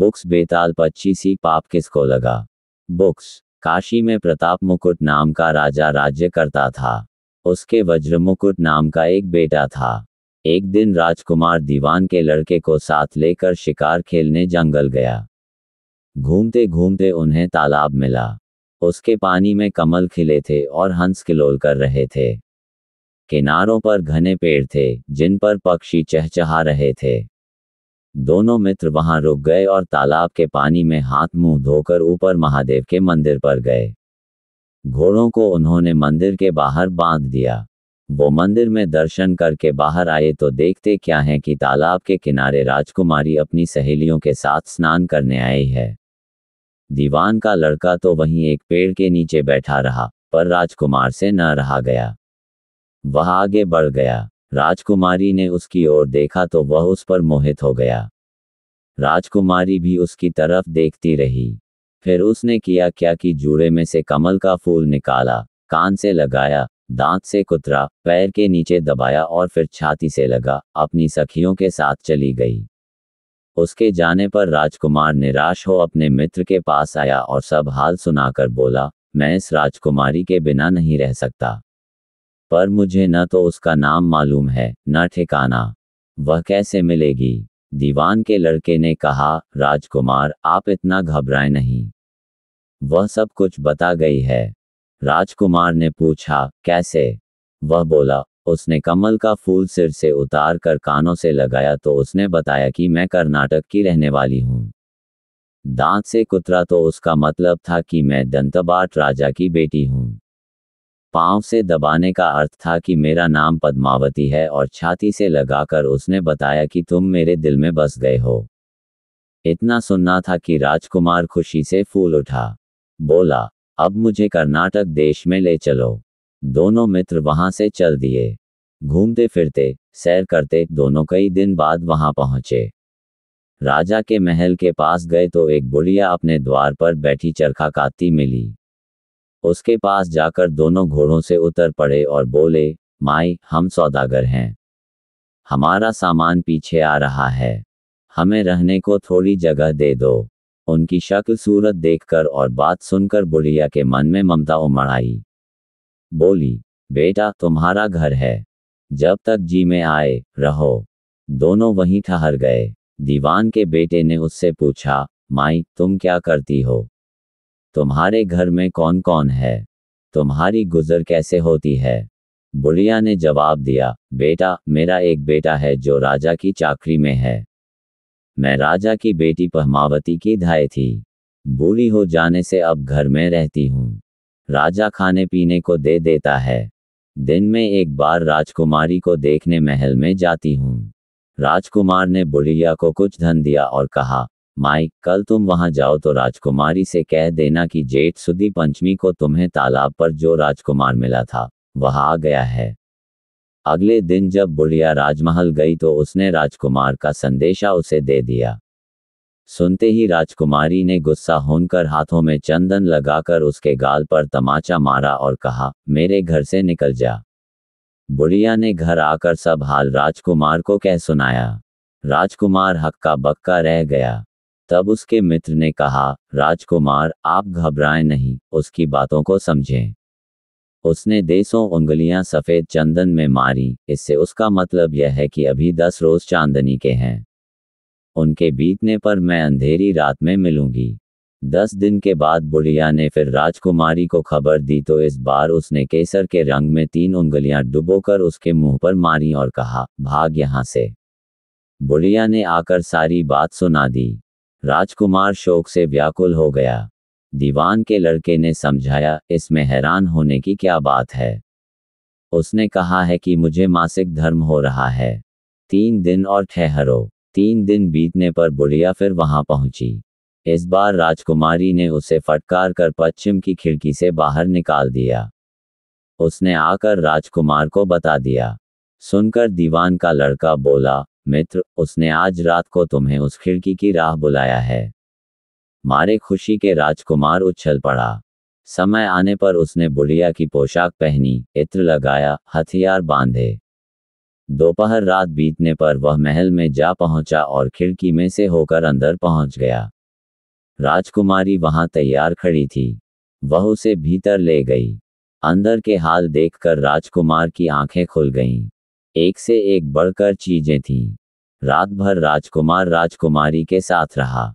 Books बेताल पच्ची सी पाप किसको लगा। बुक्स। काशी में प्रताप मुकुट नाम का राजा राज्य करता था। उसके वज्र मुकुट नाम का एक बेटा था। एक दिन राजकुमार दीवान के लड़के को साथ लेकर शिकार खेलने जंगल गया। घूमते घूमते उन्हें तालाब मिला। उसके पानी में कमल खिले थे और हंस किलोल कर रहे थे। किनारों पर घने पेड़ थे जिन पर पक्षी चहचहा रहे थे। दोनों मित्र वहां रुक गए और तालाब के पानी में हाथ मुंह धोकर ऊपर महादेव के मंदिर पर गए। घोड़ों को उन्होंने मंदिर के बाहर बांध दिया। वो मंदिर में दर्शन करके बाहर आए तो देखते क्या है कि तालाब के किनारे राजकुमारी अपनी सहेलियों के साथ स्नान करने आई है। दीवान का लड़का तो वहीं एक पेड़ के नीचे बैठा रहा, पर राजकुमार से न रहा गया। वह आगे बढ़ गया। राजकुमारी ने उसकी ओर देखा तो वह उस पर मोहित हो गया। राजकुमारी भी उसकी तरफ देखती रही। फिर उसने किया क्या कि जूड़े में से कमल का फूल निकाला, कान से लगाया, दांत से कुतरा, पैर के नीचे दबाया और फिर छाती से लगा, अपनी सखियों के साथ चली गई। उसके जाने पर राजकुमार निराश हो अपने मित्र के पास आया और सब हाल सुनाकर बोला, मैं इस राजकुमारी के बिना नहीं रह सकता। पर मुझे न तो उसका नाम मालूम है न ठिकाना। वह कैसे मिलेगी। दीवान के लड़के ने कहा, राजकुमार आप इतना घबराएं नहीं, वह सब कुछ बता गई है। राजकुमार ने पूछा, कैसे। वह बोला, उसने कमल का फूल सिर से उतार कर कानों से लगाया तो उसने बताया कि मैं कर्नाटक की रहने वाली हूँ। दांत से कुतरा तो उसका मतलब था कि मैं दंतबाट राजा की बेटी हूँ। पांव से दबाने का अर्थ था कि मेरा नाम पद्मावती है और छाती से लगाकर उसने बताया कि तुम मेरे दिल में बस गए हो। इतना सुनना था कि राजकुमार खुशी से फूल उठा। बोला, अब मुझे कर्नाटक देश में ले चलो। दोनों मित्र वहां से चल दिए। घूमते फिरते, सैर करते दोनों कई दिन बाद वहां पहुंचे। राजा के महल के पास गए तो एक बुढ़िया अपने द्वार पर बैठी चरखा काटती मिली। उसके पास जाकर दोनों घोड़ों से उतर पड़े और बोले, माई हम सौदागर हैं, हमारा सामान पीछे आ रहा है, हमें रहने को थोड़ी जगह दे दो। उनकी शक्ल सूरत देखकर और बात सुनकर बुढ़िया के मन में ममता उमड़ आई। बोली, बेटा तुम्हारा घर है, जब तक जी में आए रहो। दोनों वहीं ठहर गए। दीवान के बेटे ने उससे पूछा, माई तुम क्या करती हो, तुम्हारे घर में कौन कौन है, तुम्हारी गुजर कैसे होती है। बुढ़िया ने जवाब दिया, बेटा मेरा एक बेटा है जो राजा की चाकरी में है। मैं राजा की बेटी पद्मावती की धाय थी। बूढ़ी हो जाने से अब घर में रहती हूँ। राजा खाने पीने को दे देता है। दिन में एक बार राजकुमारी को देखने महल में जाती हूँ। राजकुमार ने बुढ़िया को कुछ धन दिया और कहा, माई कल तुम वहां जाओ तो राजकुमारी से कह देना कि जेठ सुदी पंचमी को तुम्हें तालाब पर जो राजकुमार मिला था वह आ गया है। अगले दिन जब बुढ़िया राजमहल गई तो उसने राजकुमार का संदेशा उसे दे दिया। सुनते ही राजकुमारी ने गुस्सा होकर हाथों में चंदन लगाकर उसके गाल पर तमाचा मारा और कहा, मेरे घर से निकल जा। बुढ़िया ने घर आकर सब हाल राजकुमार को कह सुनाया। राजकुमार हक्का बक्का रह गया। तब उसके मित्र ने कहा, राजकुमार आप घबराएं नहीं, उसकी बातों को समझें। उसने देसों उंगलियां सफेद चंदन में मारी, इससे उसका मतलब यह है कि अभी 10 रोज चांदनी के हैं। उनके बीतने पर मैं अंधेरी रात में मिलूंगी। 10 दिन के बाद बुढ़िया ने फिर राजकुमारी को खबर दी तो इस बार उसने केसर के रंग में 3 उंगलियां डुबोकर उसके मुंह पर मारी और कहा, भाग यहां से। बुढ़िया ने आकर सारी बात सुना दी। राजकुमार शोक से व्याकुल हो गया। दीवान के लड़के ने समझाया, इसमें हैरान होने की क्या बात है। उसने कहा है कि मुझे मासिक धर्म हो रहा है। 3 दिन और ठहरो। 3 दिन बीतने पर बुढ़िया फिर वहां पहुंची। इस बार राजकुमारी ने उसे फटकार कर पश्चिम की खिड़की से बाहर निकाल दिया। उसने आकर राजकुमार को बता दिया। सुनकर दीवान का लड़का बोला, मित्र उसने आज रात को तुम्हें उस खिड़की की राह बुलाया है। मारे खुशी के राजकुमार उछल पड़ा। समय आने पर उसने बुढ़िया की पोशाक पहनी, इत्र लगाया, हथियार बांधे। दोपहर रात बीतने पर वह महल में जा पहुंचा और खिड़की में से होकर अंदर पहुंच गया। राजकुमारी वहां तैयार खड़ी थी। वह उसे भीतर ले गई। अंदर के हाल देखकर राजकुमार की आंखें खुल गईं। एक से एक बढ़कर चीजें थीं। रात भर राजकुमार राजकुमारी के साथ रहा।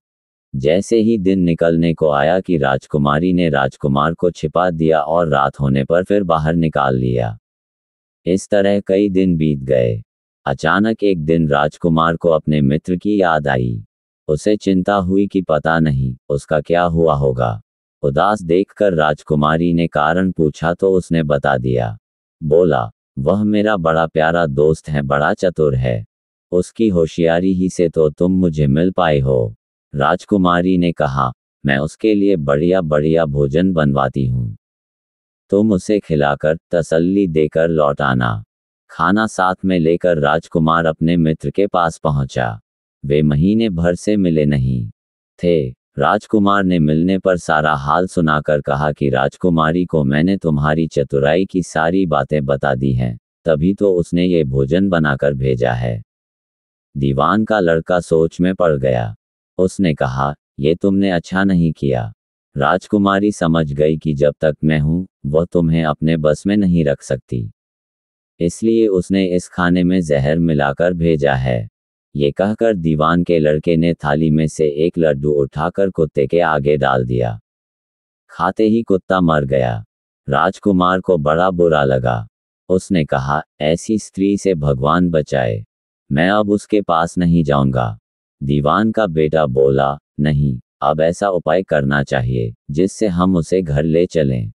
जैसे ही दिन निकलने को आया कि राजकुमारी ने राजकुमार को छिपा दिया और रात होने पर फिर बाहर निकाल लिया। इस तरह कई दिन बीत गए। अचानक एक दिन राजकुमार को अपने मित्र की याद आई। उसे चिंता हुई कि पता नहीं उसका क्या हुआ होगा। उदास देखकर राजकुमारी ने कारण पूछा तो उसने बता दिया। बोला, वह मेरा बड़ा प्यारा दोस्त है, बड़ा चतुर है। उसकी होशियारी ही से तो तुम मुझे मिल पाए हो। राजकुमारी ने कहा, मैं उसके लिए बढ़िया बढ़िया भोजन बनवाती हूँ। तुम उसे खिलाकर तसल्ली देकर लौट आना। खाना साथ में लेकर राजकुमार अपने मित्र के पास पहुंचा। वे महीने भर से मिले नहीं थे। राजकुमार ने मिलने पर सारा हाल सुनाकर कहा कि राजकुमारी को मैंने तुम्हारी चतुराई की सारी बातें बता दी हैं, तभी तो उसने ये भोजन बनाकर भेजा है। दीवान का लड़का सोच में पड़ गया। उसने कहा, ये तुमने अच्छा नहीं किया। राजकुमारी समझ गई कि जब तक मैं हूं, वह तुम्हें अपने बस में नहीं रख सकती। इसलिए उसने इस खाने में जहर मिलाकर भेजा है। ये कहकर दीवान के लड़के ने थाली में से एक लड्डू उठाकर कुत्ते के आगे डाल दिया। खाते ही कुत्ता मर गया। राजकुमार को बड़ा बुरा लगा। उसने कहा, ऐसी स्त्री से भगवान बचाए, मैं अब उसके पास नहीं जाऊंगा। दीवान का बेटा बोला, नहीं, अब ऐसा उपाय करना चाहिए जिससे हम उसे घर ले चलें।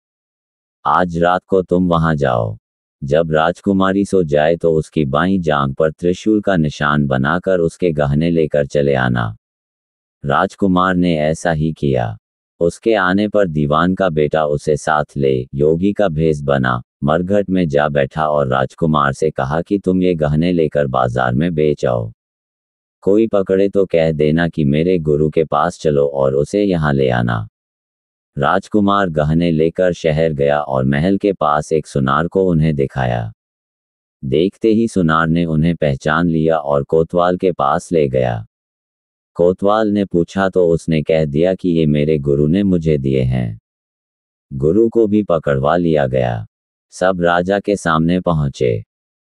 आज रात को तुम वहां जाओ। जब राजकुमारी सो जाए तो उसकी बाईं जांघ पर त्रिशूल का निशान बनाकर उसके गहने लेकर चले आना। राजकुमार ने ऐसा ही किया। उसके आने पर दीवान का बेटा उसे साथ ले योगी का भेष बना, मरघट में जा बैठा और राजकुमार से कहा कि तुम ये गहने लेकर बाजार में बेच आओ। कोई पकड़े तो कह देना कि मेरे गुरु के पास चलो और उसे यहाँ ले आना। राजकुमार गहने लेकर शहर गया और महल के पास एक सुनार को उन्हें दिखाया। देखते ही सुनार ने उन्हें पहचान लिया और कोतवाल के पास ले गया। कोतवाल ने पूछा तो उसने कह दिया कि ये मेरे गुरु ने मुझे दिए हैं। गुरु को भी पकड़वा लिया गया। सब राजा के सामने पहुंचे।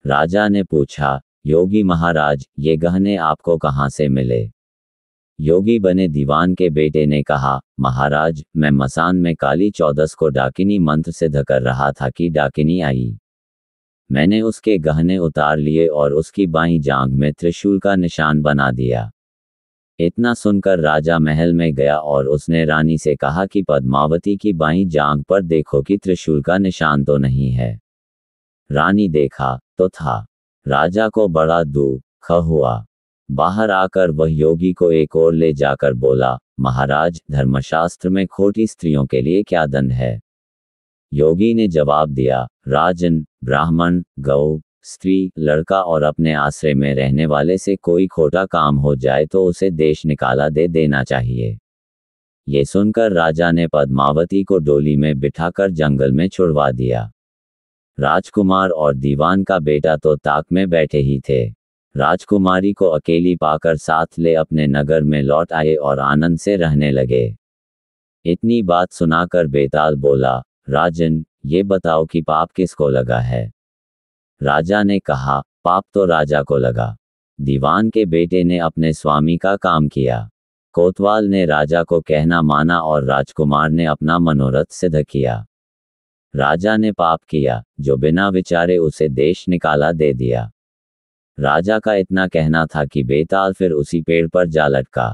राजा ने पूछा, योगी महाराज, ये गहने आपको कहाँ से मिले? योगी बने दीवान के बेटे ने कहा, महाराज, मैं मसान में काली चौदस को डाकिनी मंत्र सिद्ध कर रहा था कि डाकिनी आई। मैंने उसके गहने उतार लिए और उसकी बाईं जांघ में त्रिशूल का निशान बना दिया। इतना सुनकर राजा महल में गया और उसने रानी से कहा कि पद्मावती की बाईं जांघ पर देखो कि त्रिशूल का निशान तो नहीं है। रानी देखा तो था। राजा को बड़ा दुख हुआ। बाहर आकर वह योगी को एक ओर ले जाकर बोला, महाराज, धर्मशास्त्र में खोटी स्त्रियों के लिए क्या दंड है? योगी ने जवाब दिया, राजन, ब्राह्मण, गौ, स्त्री, लड़का और अपने आश्रय में रहने वाले से कोई खोटा काम हो जाए तो उसे देश निकाला दे देना चाहिए। ये सुनकर राजा ने पद्मावती को डोली में बिठाकर जंगल में छुड़वा दिया। राजकुमार और दीवान का बेटा तो ताक में बैठे ही थे। राजकुमारी को अकेली पाकर साथ ले अपने नगर में लौट आए और आनंद से रहने लगे। इतनी बात सुनाकर बेताल बोला, राजन, ये बताओ कि पाप किसको लगा है? राजा ने कहा, पाप तो राजा को लगा। दीवान के बेटे ने अपने स्वामी का काम किया। कोतवाल ने राजा को कहना माना और राजकुमार ने अपना मनोरथ सिद्ध किया। राजा ने पाप किया, जो बिना विचारे उसे देश निकाला दे दिया। राजा का इतना कहना था कि बेताल फिर उसी पेड़ पर जा लटका।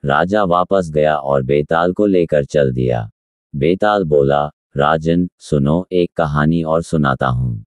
राजा वापस गया और बेताल को लेकर चल दिया। बेताल बोला, राजन, सुनो, एक कहानी और सुनाता हूँ।